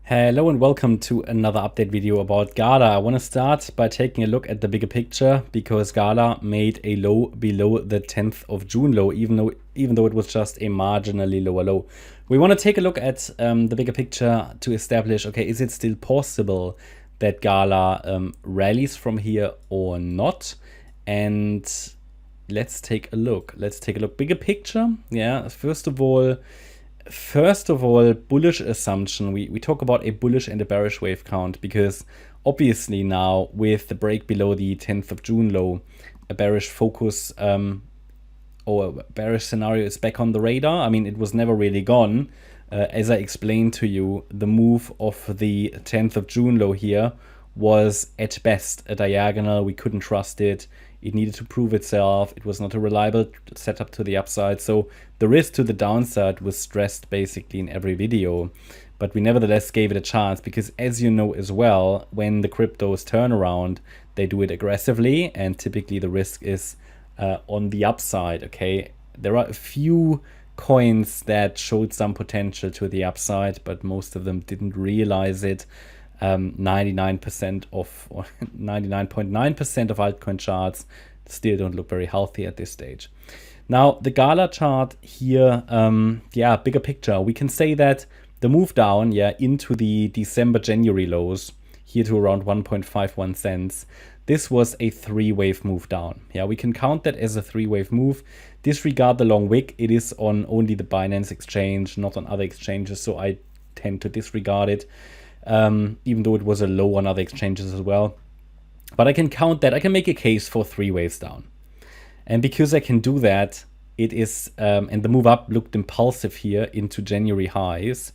Hello and welcome to another update video about GALA. I want to start by taking a look at the bigger picture because GALA made a low below the 10th of June low, even though it was just a marginally lower low. We want to take a look at the bigger picture to establish, okay, is it still possible that GALA rallies from here or not? And let's take a look. Bigger picture, yeah. First of all, bullish assumption. We talk about a bullish and a bearish wave count because obviously now with the break below the 10th of June low, a bearish focus or a bearish scenario is back on the radar. I mean, it was never really gone. As I explained to you, the move of the 10th of June low here was at best a diagonal. We couldn't trust it. It needed to prove itself. It was not a reliable setup to the upside. So the risk to the downside was stressed basically in every video. But we nevertheless gave it a chance because, as you know as well, when the cryptos turn around, they do it aggressively. And typically the risk is on the upside, okay? There are a few coins that showed some potential to the upside, but most of them didn't realize it. 99% of, or 99.9% of altcoin charts still don't look very healthy at this stage. Now the GALA chart here, bigger picture, we can say that the move down, into the December-January lows here to around 1.51 cents, this was a three-wave move down. Yeah, we can count that as a three-wave move. Disregard the long wick. It is on only the Binance exchange, not on other exchanges, so I tend to disregard it. Even though it was a low on other exchanges as well. But I can count that. I can make a case for three waves down. And because I can do that, it is, and the move up looked impulsive here into January highs.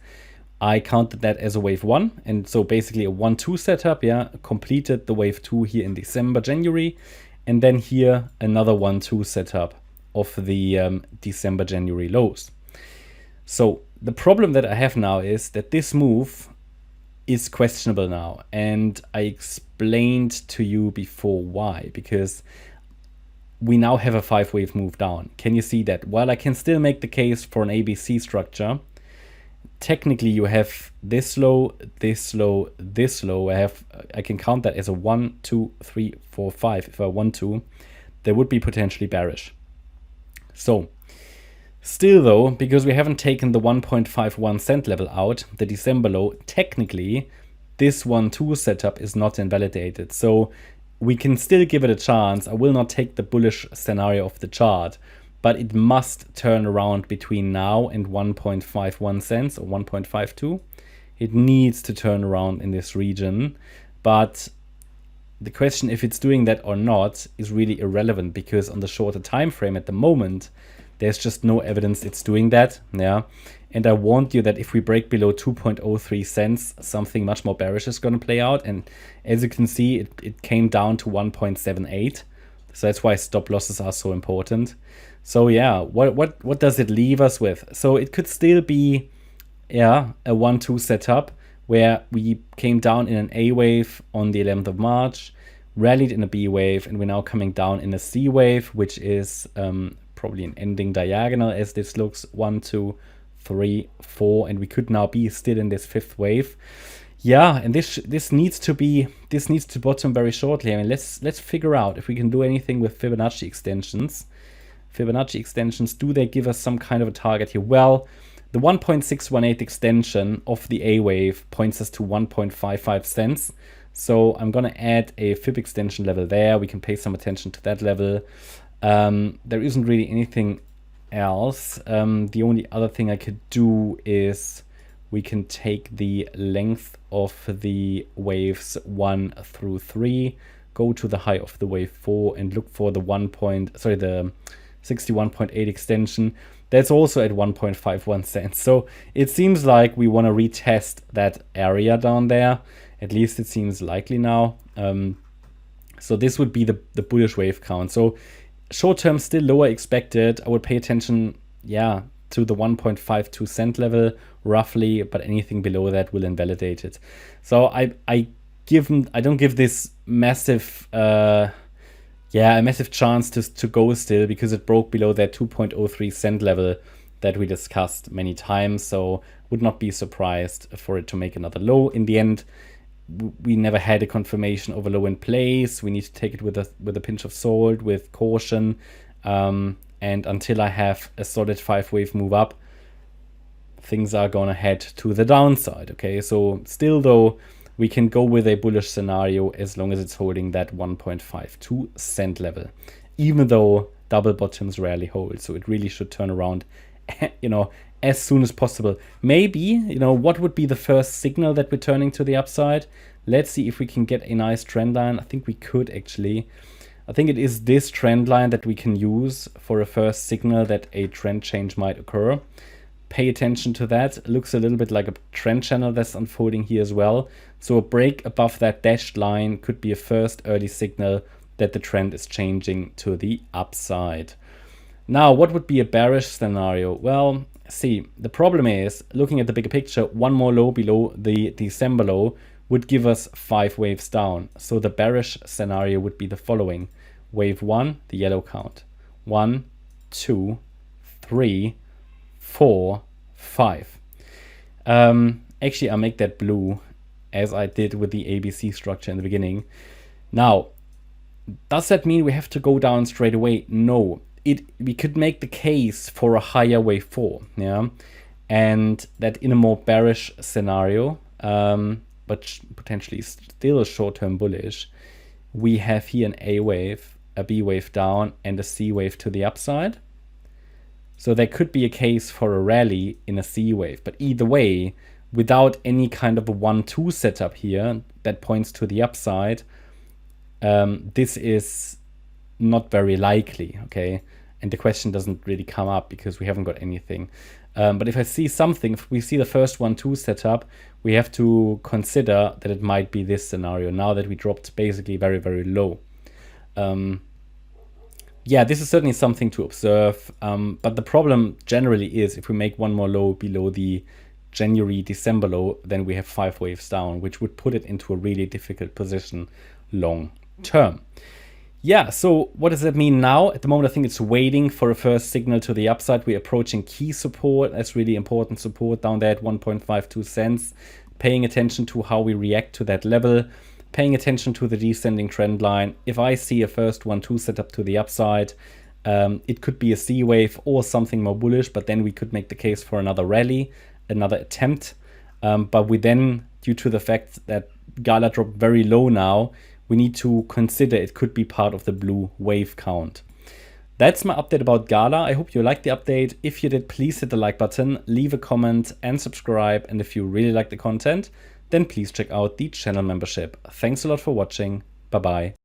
I counted that as a wave one. And so basically a 1-2 setup, completed the wave two here in December, January. And then here another 1-2 setup of the December, January lows. So the problem that I have now is that this move is questionable now, and I explained to you before why, because we now have a 5-wave move down. Can you see that? While I can still make the case for an ABC structure, technically you have this low, this low, this low. I can count that as a 1, 2, 3, 4, 5. If I want to, there would be potentially bearish. So still though, because we haven't taken the 1.51 cent level out, the December low, technically this 1-2 setup is not invalidated. So we can still give it a chance. I will not take the bullish scenario of the chart, but it must turn around between now and 1.51 cents or 1.52. It needs to turn around in this region. But the question if it's doing that or not is really irrelevant, because on the shorter time frame at the moment, there's just no evidence it's doing that, And I warned you that if we break below 2.03 cents, something much more bearish is going to play out. And as you can see, it came down to 1.78. So that's why stop losses are so important. So yeah, what does it leave us with? So it could still be, a 1-2 setup where we came down in an A wave on the 11th of March, rallied in a B wave, and we're now coming down in a C wave, which is probably an ending diagonal as this looks. 1, 2, 3, 4, and we could now be still in this 5th wave. And this needs to bottom very shortly. I mean, let's figure out if we can do anything with Fibonacci extensions. Do they give us some kind of a target here? Well, the 1.618 extension of the A wave points us to 1.55 cents. So I'm gonna add a Fib extension level there. We can pay some attention to that level. There isn't really anything else. The only other thing I could do is we can take the length of the waves 1 through 3, go to the high of the wave 4, and look for the 61.8 extension. That's also at 1.51 cents. So it seems like we want to retest that area down there. At least it seems likely now. So this would be the bullish wave count. So short term still lower expected. I would pay attention, to the 1.52 cent level roughly, but anything below that will invalidate it. So I don't give this massive a massive chance to go still, because it broke below that 2.03 cent level that we discussed many times. So would not be surprised for it to make another low. In the end, we never had a confirmation of a low in place. We need to take it with a pinch of salt, with caution. And until I have a solid 5-wave move up, things are gonna head to the downside. Okay, so still though, we can go with a bullish scenario as long as it's holding that 1.52 cent level, even though double bottoms rarely hold. So it really should turn around, as soon as possible. Maybe, what would be the first signal that we're turning to the upside? Let's see if we can get a nice trend line. I think we could actually. I think it is this trend line that we can use for a first signal that a trend change might occur. Pay attention to that. It looks a little bit like a trend channel that's unfolding here as well. So a break above that dashed line could be a first early signal that the trend is changing to the upside. Now, what would be a bearish scenario? Well, see, the problem is, looking at the bigger picture, one more low below the December low would give us 5 waves down. So the bearish scenario would be the following. Wave 1, the yellow count. 1, 2, 3, 4, 5. Actually, I'll make that blue as I did with the ABC structure in the beginning. Now, does that mean we have to go down straight away? No. We could make the case for a higher wave 4, yeah, and that in a more bearish scenario, but potentially still short-term bullish, we have here an A wave, a B wave down, and a C wave to the upside. So there could be a case for a rally in a C wave, but either way, without any kind of a 1-2 setup here that points to the upside, this is not very likely, okay? And the question doesn't really come up because we haven't got anything. But if I see something, if we see the first 1-2 setup, we have to consider that it might be this scenario now that we dropped basically very, very low. Yeah, this is certainly something to observe. But the problem generally is if we make one more low below the January-December low, then we have 5 waves down, which would put it into a really difficult position long term. Yeah, so what does that mean now? At the moment, I think it's waiting for a first signal to the upside. We're approaching key support. That's really important support down there at 1.52 cents. Paying attention to how we react to that level. Paying attention to the descending trend line. If I see a first 1-2 setup to the upside, it could be a C wave or something more bullish, but then we could make the case for another rally, another attempt. But we then, due to the fact that GALA dropped very low now, we need to consider it could be part of the blue wave count. That's my update about GALA. I hope you liked the update. If you did, please hit the like button, leave a comment and subscribe. And if you really like the content, then please check out the channel membership. Thanks a lot for watching. Bye-bye.